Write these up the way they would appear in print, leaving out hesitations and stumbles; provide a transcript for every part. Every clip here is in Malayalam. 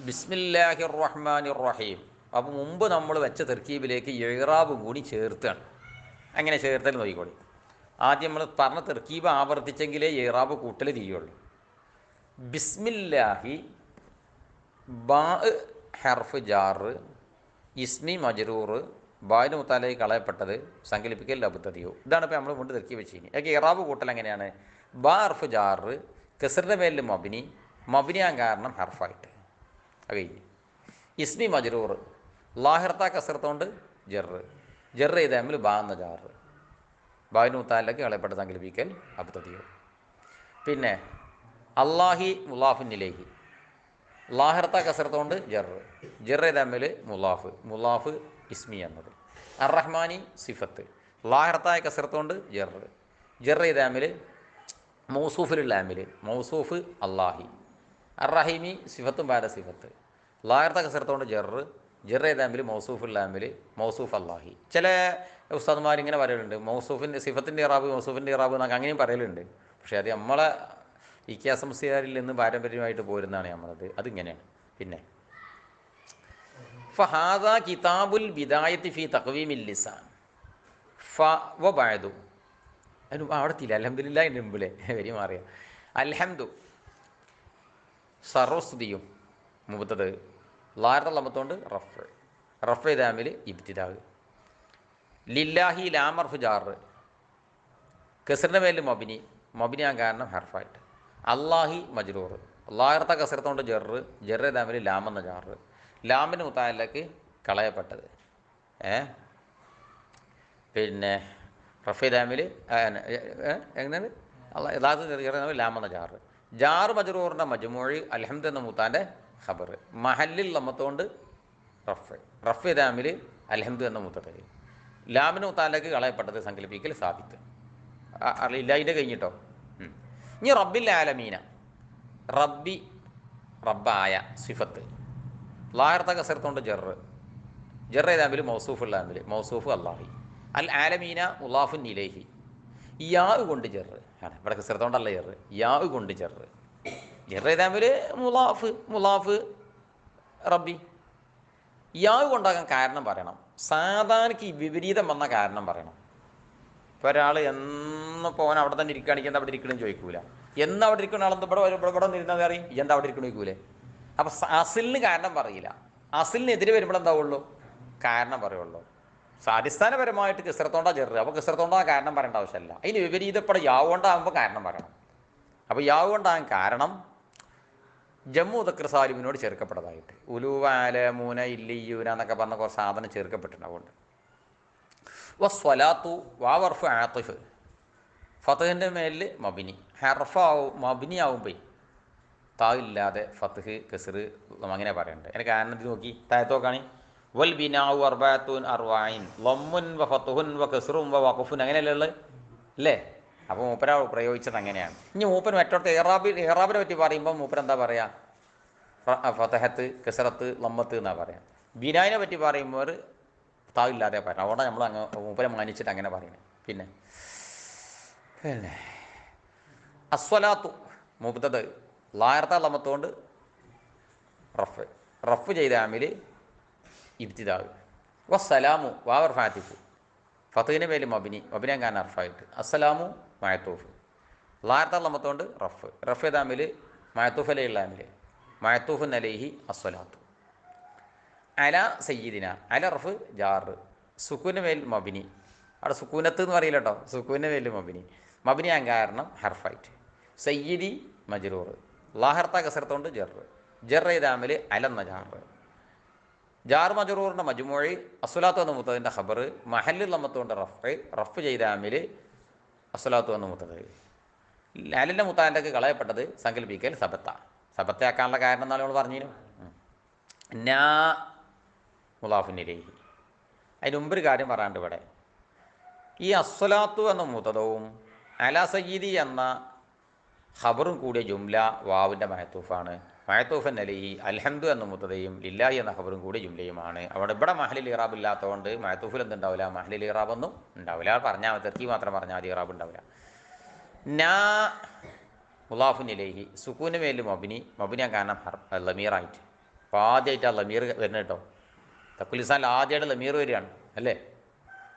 ബിസ്മില്ലാഹിർ റഹ്മാനിർ റഹീം. അപ്പോൾ മുമ്പ് നമ്മൾ വെച്ച തെർക്കീബിലേക്ക് ഇറാബും കൂടി ചേർത്താണ്. അങ്ങനെ ചേർത്തൽ നോക്കിക്കോളി. ആദ്യം നമ്മൾ പറഞ്ഞ തെർക്കീബ് ആവർത്തിച്ചെങ്കിലേ ഇറാബ് കൂട്ടൽ തിരിയുള്ളൂ. ബിസ്മില്ലാഹി ബാ ഹർഫ് ജാറ് ഇസ്മി മജ്റൂർ ബായിന് മുത്താലേക്ക് കളയപ്പെട്ടത് സങ്കല്പിക്കൽ ലബുത്തതിയോ. ഇതാണ് ഇപ്പോൾ നമ്മൾ മുമ്പ് തെർക്കീബ് വെച്ചിനി. ഒക്കെ ഇറാബ് കൂട്ടൽ എങ്ങനെയാണ്? ബാ ഹർഫ് ജാറ് കെസറിൻ്റെ മേലിൽ മബിനി, മബിനിയാൻ കാരണം ഹർഫായിട്ട് അത് കഴിഞ്ഞ്. ഇസ്മി മജ്റൂർ ലാഹിർത്ത കസർത്തോണ്ട് ജറ്, ജറ് ചെയ്ത അമ്മിൽ ബാ എന്ന ജാറ് ബായിന് മുത്താലേക്ക് കളയപ്പെട്ട സങ്കല്പിക്കൽ അബുത്തതിയോ. പിന്നെ അല്ലാഹി മുലാഫിനിലേഹി ലാഹിർത്ത കസർത്തോണ്ട് ജറ്, ജറ് തമ്മിൽ മുലാഫ്, മുലാഫ് ഇസ്മി എന്നത്. അർറഹ്മാനി സിഫത്ത് ലാഹിർത്തായ കസർത്തോണ്ട് ജറ്, ജറ് തമ്മിൽ മൗസൂഫിലുള്ള അമ്മിൽ മൗസൂഫ് അല്ലാഹി. അർറഹീമി സിഫത്തും ബാര സിഫത്ത് ലാഹിർത്ത കസർത്തോണ്ട് ജറ്, ജറ് തമ്മിൽ മൗസൂഫുള്ള അമ്മിൽ മൗസൂഫ് അല്ലാഹി. ചില ഉസ്താദ്മാരിങ്ങനെ പറയലുണ്ട് മൗസൂഫിൻ്റെ സിഫത്തിൻ്റെ ഇറാബ് മൗസൂഫിൻ്റെ ഇറാബ് എന്നൊക്കെ അങ്ങനെയും പറയലുണ്ട്. പക്ഷേ അത് നമ്മളെ ഇക്യാസംസിയാരിൽ നിന്ന് പാരമ്പര്യമായിട്ട് പോരുന്നതാണ് നമ്മളത്. അതിങ്ങനെയാണ്. പിന്നെ ഫഹാദ കിതാബുൽ ബിദായത്തി ഫി തഖ്വീമിൽ ലിസാൻ ഫ വ ബഅദു. അതിന് അവിടെത്തില്ല അൽഹംദുലില്ലാഹ് എൻ്റെ മുമ്പിലെ വരി മാറിയ അൽഹംദു സർവസ്തുതിയും മുബത്തത് ലാഹിർത്ത ലമത്തോണ്ട് റഫ്, റഫ് ദാമിൽ ഇബ്തിദാവ്. ലില്ലാഹി ലാമർഫ് ജാറ് കെസറിൻ്റെ മേലിൽ മബിനി, മബിനിയാൻ കാരണം ഹർഫായിട്ട്. അല്ലാഹി മജ്റൂർ ലാഹിർത്ത കസറത്തോണ്ട് ജറ്, ജറ് ദാമിൽ ലാമെന്ന ജാറ് ലാമിന് മുത്താലിലേക്ക് കളയപ്പെട്ടത്. പിന്നെ റഫി ദാമിൽ എങ്ങനെയാണ് യഥാർത്ഥ ലാമെന്ന ജാറ്, ജാറ് മജ്റൂറിൻ്റെ മജ്മൂഴി അൽഹംദ് എന്ന മുത്താൻ്റെ ഖബർ മഹല്ലിൽ ലമ്മത്തോണ്ട് റഫ്, റഫി ദാമിൽ അൽഹംദ് എന്ന മുത്തത് ലാമിന് മുത്താലിലേക്ക് കളയപ്പെട്ടത് സങ്കല്പിക്കൽ സാബിത്ത്. ഇല്ലായിൻ്റെ കഴിഞ്ഞിട്ടോ. ഇനി റബ്ബിൽ ആലമീന റബ്ബി റബ്ബായ സിഫത്ത് ലാഹിർത്ത കസർത്തോണ്ട് ജറ്, ജറ് ഏതാമ്പിൽ മൗസൂഫുള്ള ആമ്പിൽ മൗസൂഫ് അല്ലാഹി. അൽ ആലമീന മുലാഫുൻ ഇലൈഹി യാ കൊണ്ട് ജറ് ആണ്. ഇവിടെ കസർത്തോണ്ടല്ല ജറ്, യാ കൊണ്ട് ജറ്, ജറ് ഏതാമ്പിൽ മുലാഫ്, മുലാഫ് റബ്ബി. യാ കൊണ്ടാകാൻ കാരണം പറയണം. സാധാരണക്ക് വിപരീതം വന്ന കാരണം പറയണം. ഇപ്പോൾ ഒരാൾ എന്നിപ്പോൾ അവൻ അവിടെ തന്നെ ഇരിക്കുകയാണെങ്കിൽ എന്താ അവിടെ ഇരിക്കണമെന്ന് ചോദിക്കൂല. എന്ന് അവിടെ ഇരിക്കുന്ന ആളെന്താ ഇവിടെ ഇരുന്നാൽ അറിയും എന്താ അവിടെ ഇരിക്കണം ചോദിക്കൂലേ. അപ്പോൾ അസിലിന് കാരണം പറയില്ല, അസിലിനെതിരെ വരുമ്പോൾ എന്താവുള്ളൂ കാരണം പറയുള്ളൂ. അടിസ്ഥാനപരമായിട്ട് കിസ്രത്തോണ്ടാ ചെറുത്. അപ്പോൾ കിസ്രത്തോണ്ടാ കാരണം പറയേണ്ട ആവശ്യമില്ല. അതിന് വിപരീതപ്പെടെ യാവ് കൊണ്ടാകുമ്പോൾ കാരണം പറയണം. അപ്പോൾ യാവ് കൊണ്ടാകാൻ കാരണം ജമ്മു ഉദക്കർ സാലിമിനോട് ചേർക്കപ്പെട്ടതായിട്ട് ഉലൂവ ആലമൂന ഇല്ലിയൂന എന്നൊക്കെ പറഞ്ഞ കുറച്ച് സാധനം ചേർക്കപ്പെട്ടിട്ടുണ്ട്. അതുകൊണ്ട് വസ്വലാത്തു വാവർഫ് ആത്തിഫ് ഫത്തഹിൻ്റെ മേലിൽ മബിനി ഹർഫാവും മബിനി ആവുമ്പോൾ താ ഇല്ലാതെ ഫത്തഹ് കെസറ് അങ്ങനെ പറയണ്ടേ. അതിന് കാരണം നോക്കി താഴത്തോക്കാണ് വൽ ബിനാവു അർബാത്തുൻ അർവായിൻ ലമ്മുൻ വ ഫത്തുഹുൻ വ കെസറും വ വഖഫുൻ അങ്ങനെയല്ലേ ഉള്ളത് അല്ലേ. അപ്പോൾ മൂപ്പര പ്രയോഗിച്ചത് അങ്ങനെയാണ്. ഇനി മൂപ്പൻ മറ്റോടത്ത് ഇറാബിനെ പറ്റി പറയുമ്പോൾ മൂപ്പൻ എന്താ പറയുക? ഫതഹത്ത് കെസറത്ത് ലമ്മത്ത് എന്നാണ് പറയാം. ബിനായിനെ പറ്റി പറയുമ്പോൾ താ ഇല്ലാതെ പറയാം. അവിടെ നമ്മൾ അങ്ങ് മൂപ്പരെ മാനിച്ചിട്ട് അങ്ങനെ പറയുന്നത്. പിന്നെ അസ്വലാത്തു മുബ്തദ ലാഹിർത്ത ലമ്മത്തോണ്ട് റഫ്, റഫ് ചെയ്ത ആമിൽ ഇബ്തിദാവ്. വസ്സലാമു വാവർ ഫാത്തിഫ് ഫത്തഹിന് മേൽ മബിനി, മബിനിയാൻ കാരണം അർഫായിട്ട്. അസ്സലാമു മഅത്തൂഫ് ലാഹിർത്ത ലമ്മത്തോണ്ട് റഫ്, റഫ് ചെയ്ത ആമിൽ മഅത്തൂഫ് അലൈഹിയുള്ള ആമിൽ മഅത്തൂഫുൻ അലൈഹി അസ്വലാത്തു. അല സയ്യിദിന അല റഫ് ജാറ് സുക്കൂന് മേൽ മബിനി. അവിടെ സുക്കൂനത്ത് എന്ന് പറയില്ല കേട്ടോ, സുക്കൂന് മേൽ മബിനി, മബിനിയാൻ കാരണം ഹർഫായിട്ട്. സയ്യിദി മജ്റൂർ ലാഹിർത്ത കസറത്തോണ്ട് ജറ്, ജറ് ചെയ്താമിൽ അലെന്ന ജാറ്, ജാർ മജ്റൂറിൻ്റെ മജ്മൂഴി അസ്വലാത്തു എന്ന മുത്തതിൻ്റെ ഖബർ മഹല്ലിൽ ലമ്മത്തോണ്ട് റഫ്, റഫ് ചെയ്താമിൽ അസ്വലാത്തു എന്ന മുത്തത് അലിൻ്റെ മുത്താൻ്റെക്ക് കളയപ്പെട്ടത് സങ്കല്പിക്കൽ സബത്ത. സബത്തയാക്കാനുള്ള കാരണം എന്നാലും നമ്മൾ പറഞ്ഞിരുന്നു. നാ മുലാഫിനിലേഹി. അതിന് മുമ്പൊരു കാര്യം പറയാണ്ട് ഇവിടെ ഈ അസ്വലാത്തു എന്ന മുതദവും അല സയ്യിദി എന്ന ഖബറും കൂടിയ ജുംല വാവിൻ്റെ മഅത്തൂഫാണ്. മഅത്തൂഫൻ അലൈഹി അൽഹംദു എന്ന മുതദയും ലില്ലാഹി എന്ന ഖബറും കൂടിയ ജുംലയുമാണ്. അവിടെ ഇവിടെ മഹലിൽ ഇറാബ് ഇല്ലാത്തതുകൊണ്ട് മഅത്തൂഫിൽ എന്തുണ്ടാവില്ല, മഹലിൽ ഇറാബൊന്നും ഉണ്ടാവില്ല. പറഞ്ഞാൽ തെർക്കി മാത്രം പറഞ്ഞാൽ മതി, ഇറാബ് ഉണ്ടാവില്ല. നാ മുലാഫുൻ ഇലൈഹി സുക്കൂന് മേൽ മബിനി, മബിനിയാൻ കാരണം ലമീറായിട്ട് അപ്പോൾ ആദ്യമായിട്ട് ആ ലമീർ വരുന്നത് കേട്ടോ. തക്കുലിസാനിൽ ആദ്യമായിട്ട് ലമീർ വരികയാണ് അല്ലേ,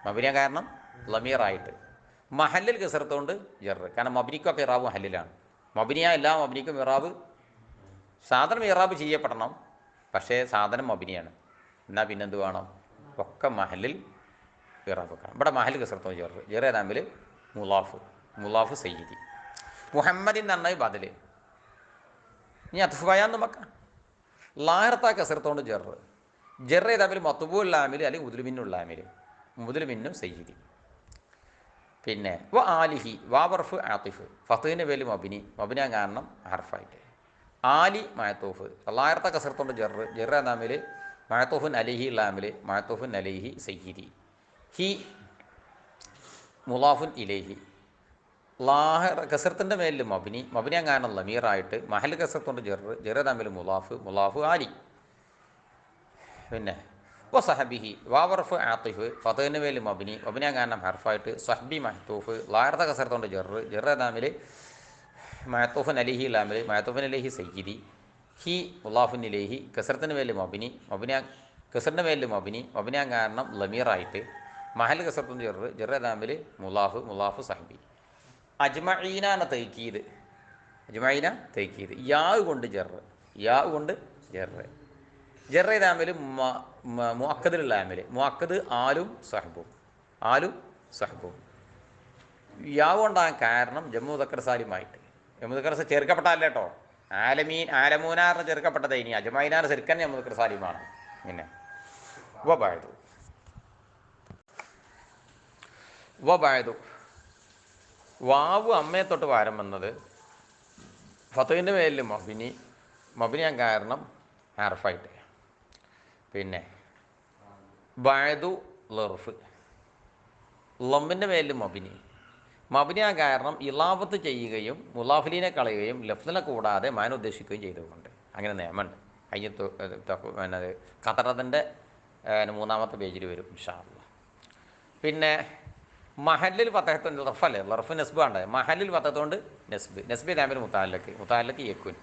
മബിനിയ കാരണം ലമീറായിട്ട്. മഹല്ലിൽ കസർത്തുകൊണ്ട് ജറ്, കാരണം മബിനിക്കൊക്കെ ഇറാബ് മഹല്ലിലാണ്. മബിനിയ എല്ലാ മബിനിക്കും ഇറാബ്, സാധനം ഇറാബ് ചെയ്യപ്പെടണം, പക്ഷേ സാധനം മബിനിയാണ്. എന്നാൽ പിന്നെന്ത് വേണം, ഒക്കെ മഹല്ലിൽ ഇറാബ് വെക്കണം. ഇവിടെ മഹല്ലിൽ കസർത്തുകൊണ്ട് ജറ്, ജറ് തമ്മിൽ മുലാഫ് സയ്യിദി. മുഹമ്മദിൻ എന്ന് പറഞ്ഞാൽ ബദൽ. ഇനി അത്ഫയാന്ന് വെക്കാം. ലാഹിറത്താ കസർത്തോണ്ട് ജറ്, ജറ് തമ്മിൽ മത്തുബുൽ ആമിൽ അല്ലെങ്കിൽ മുദ്ലിമിനുള്ള ആമിൽ, മുദ്ലിമിന്നും സയ്യിദി. പിന്നെ ആലിഹി വാബർഫ് ആത്തിഫ്, ഫത്തുവിൻ്റെ പേര് മബിന കാരണം ഹർഫായിട്ട്. ആലി മഴത്തൂഫ്, ലാഹിറത്ത കസർത്തോണ്ട് ജറ്, ജറ് തമ്മിൽ മഴത്തൂഫുൻ അലിഹി ലാമിൽ, മഴത്തൂഫുൻ അലിഹി സയ്യിദി. ഹി മുലാഫുൻ ഇലേഹി, ലാഹിർ കസർത്തിൻ്റെ മേലിൽ മബിന കാരണം ലമീറായിട്ട്, മഹൽ കസർത്തോണ്ട് ജറ്, ജറ് തമ്മിൽ മുലാഫ് ആലി. പിന്നെ സഹബിഹി വാവർഫ് ആത്തിഫ്, ഫതഹിൻ്റെ മേലിൽ മബിന കാരണം ഹർഫായിട്ട്, സഹബി മഹത്തൂഫ്, ലാഹിറത്ത കസർത്തോണ്ട് ജറ്, ജറ് തമ്മിൽ മഹത്തൂഫൻ അലിഹി ലാമിൽ, മഹത്തൂഫൻ അലിഹി സയ്യിദി. ഹി മുലാഫുൻ ഇലേഹി, കസറത്തിൻ്റെ മേലിൽ കസറിൻ്റെ മേലിൽ മബിന കാരണം ലമീറായിട്ട്, മഹൽ കസർത്തോണ്ട് ജറ്, ജറ് തമ്മിൽ മുലാഫ് സഹബി. അജ്മഈന എന്ന തൈക്കീത്, അജ്മഈന തൈക്കീത്, യാവ് കൊണ്ട് ജറ്, ജറ് തമ്മിൽ മുഅക്കദിലുള്ള ആമിൽ, മുഅക്കദ് ആലും സഹബും. യാവ് കൊണ്ടാകാൻ കാരണം ജമ്മു മുദക്കർ സാലിമായിട്ട്, ജമ്മു മുദക്കർ ചേർക്കപ്പെട്ടല്ല കേട്ടോ, ആലമൂനാറിന് ചേർക്കപ്പെട്ടത്. ഇനി അജ്മഈനാർ ശരിക്കാൻ ജമ്മു മുദക്കർ സാലിമാണ്. പിന്നെ വബഅദു വാവ് അമ്മയെ തൊട്ട് വാരം വന്നത്, ഫത്തുവിൻ്റെ മേലിൽ മബിനിയാൻ കാരണം ഹർഫായിട്ട്. പിന്നെ ബഅദു ലർഫ്, ലമ്മിൻ്റെ മേലിൽ മബിനിയാൻ കാരണം ഇലാഫത്ത് ചെയ്യുകയും മുലാഫിലിനെ കളയുകയും ലഫ്ദിനെ കൂടാതെ മാന ഉദ്ദേശിക്കുകയും ചെയ്തുകൊണ്ട്. അങ്ങനെ നിയമമുണ്ട്. അതിന് ഖത്തറത്തിൻ്റെ 3-ാമത്തെ പേജിൽ വരും ഇൻഷാ അല്ലാഹ്. പിന്നെ മഹല്ലിൽ ഫതഹത്തുണ്ട് ലർഫല്ലേ, ലർഫ് നെസ്ബ് ആണ്. മഹല്ലിൽ ഫതഹത്തുകൊണ്ട് നെസ്ബ് തമ്മിൽ മുത്താലക്ക് യക്കുൻ.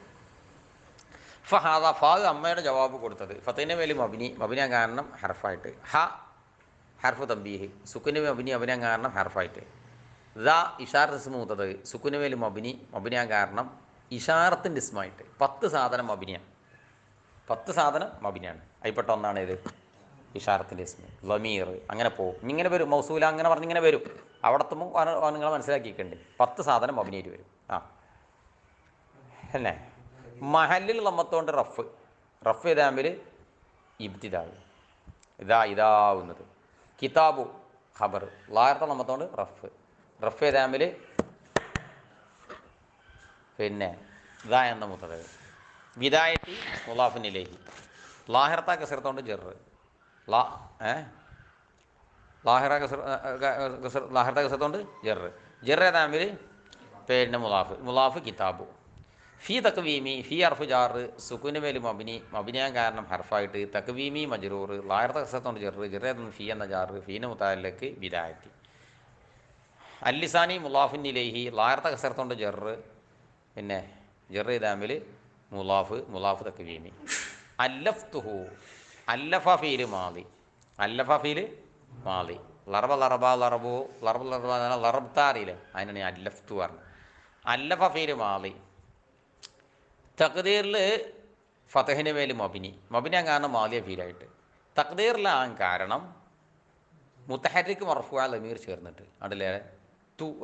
ഫഹാദ ഫാദ് അമ്മയുടെ ജവാബ് കൊടുത്തത്, ഫതഹിൻ്റെ മേലിൽ മബിന കാരണം ഹർഫായിട്ട്. ഹർഫ് തംബീഹ്, സുക്കുന് മബിന കാരണം ഹർഫായിട്ട്. ഇഷാറത്ത് ഇസ്മ മൂത്തത്, സുക്കുന് മേലിൽ മബിന കാരണം ഇഷാറത്തിൻ്റെ ഇസ്മായിട്ട്. 10 സാധനം മബിനിയാണ്, 10 സാധനം മബിനിയാണ്. അതിൽപ്പെട്ട ഒന്നാണ് ഇത് ഇഷാറത്തിൻ്റെ ഇസ്മ, ലമീർ. അങ്ങനെ പോകും, ഇങ്ങനെ വരും, മൗസൂല അങ്ങനെ പറഞ്ഞിങ്ങനെ വരും. അവിടത്തുമ്പോൾ നിങ്ങൾ മനസ്സിലാക്കിയിട്ടുണ്ട് 10 സാധനം മബിനിയായിട്ട് വരും. അല്ലേ. മഹല്ലിൽ ലമ്മത്തോണ്ട് റഫ് തമ്മിൽ ഇബ്തിദാവ്, ഇതാവുന്നത്. കിതാബു ഖബർ, ലാഹിറത്ത ലമ്മത്തോണ്ട് റഫ് തമ്മിൽ പിന്നെ ഇതാ എന്ന മുത്തത്. വിദായത്തി മുലാഫിൻ ഇലൈഹി, ലാഹിറത്ത കസറത്തോണ്ട് ജറ്, ലാഹിറത്ത കസറത്തോണ്ട് ജറ് തമ്മിൽ പിന്നെ മുലാഫ് കിതാബു. ഫി തക്വീമി, ഫി ഹർഫ് ജാറ്, സുക്കുന് മേൽ മബിനിയാൻ കാരണം ഹർഫായിട്ട്. തക്വീമി മജ്റൂർ, ലാഹിറത്ത കസറത്തോണ്ട് ജറ് ഫി എന്ന ജാറ്, ഫീന മുതാലക്ക് വിദായത്തി. അല്ലിസാനി മുലാഫിൻ ഇലൈഹി, ലാഹിറത്ത കസറത്തോണ്ട് ജറ്, പിന്നെ ജറ് തമ്മിൽ മുലാഫ് തക്വീമി. അല്ലഫ്തുഹു, അല്ലഫ ഫീൽ മാളി, ലറബ്താറിയില്ലേ, അതിനാണ് ഞാൻ അല്ലഫ്തു പറഞ്ഞത്. അല്ലഫ ഫീൽ മാളി. തഖ്ദീറിൽ ഫതഹിന് മേൽ മബിന കാരണം മാലിയ ഫീലായിട്ട്. തഖ്ദീറിലാകാൻ കാരണം മുത്തഹരിക്ക് മർഫുഅ ലമീർ ചേർന്നിട്ട് അതിലെ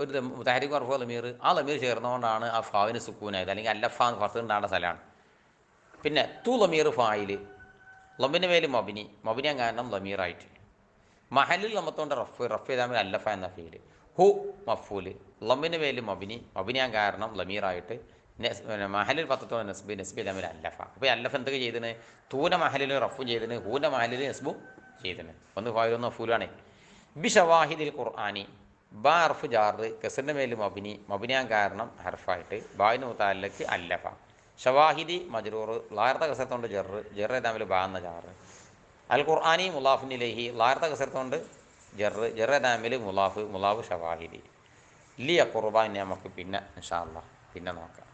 ഒരു മുത്തഹരിക്ക് മർഫുഅ ലമീർ, ആ ലമീർ ചേർന്നുകൊണ്ടാണ് ആ ഫാവിന് സുക്കൂനായത്, അല്ലെങ്കിൽ അല്ലഫ ഫത്തുണ്ടാകുന്ന സ്ഥലമാണ്. പിന്നെ ലമീർ ഫായിൽ, ലമ്മിന് മേൽ മബിന കാരണം ലമീറായിട്ട്. മഹലിൽ ലമ്മത്തോണ്ട് റഫ് തമ്മിൽ അല്ലഫ എന്ന ഫീല്. ഹു മഫൂല്, ലമ്മിന് മേൽ മബിന കാരണം ലമീറായിട്ട്. മഹലിൽ ഫത്തോണ്ട് നെസ്ബി തമ്മിൽ അല്ലഫ. അപ്പോൾ അല്ലഫ എന്തൊക്കെ ചെയ്തിന്, തൂന മഹലിൽ റഫും ചെയ്തിന്, ഹൂന മഹലിൽ നെസ്ബും ചെയ്തിന്. ഒന്ന് ഫായിലൊന്ന് മഫൂലാണ്. ബി ഷവാഹിദിൽ ഖുർആനി, ബാ ഹർഫ് ജാറ്, കസറിൻ്റെ മേൽ മബിന കാരണം ഹർഫായിട്ട്, ബായിന് മുതാലക്ക് അല്ലഫ. ഷവാഹിദി മജ്റൂർ, ലാഹിറത്ത കസറത്തോണ്ട് ജറ് തമ്മിൽ ബാ എന്ന ജാറ്. അൽ ഖുർആനി മുലാഫിൻ ഇലൈഹി, ലാഹിറത്ത കസറത്തോണ്ട് ജറ് തമ്മിൽ മുലാഫ് ഷവാഹിദി. ലിയ ഖുർബാൻ നമുക്ക് പിന്നെ ഇൻഷാ അല്ലാഹ് പിന്നെ നോക്കാം.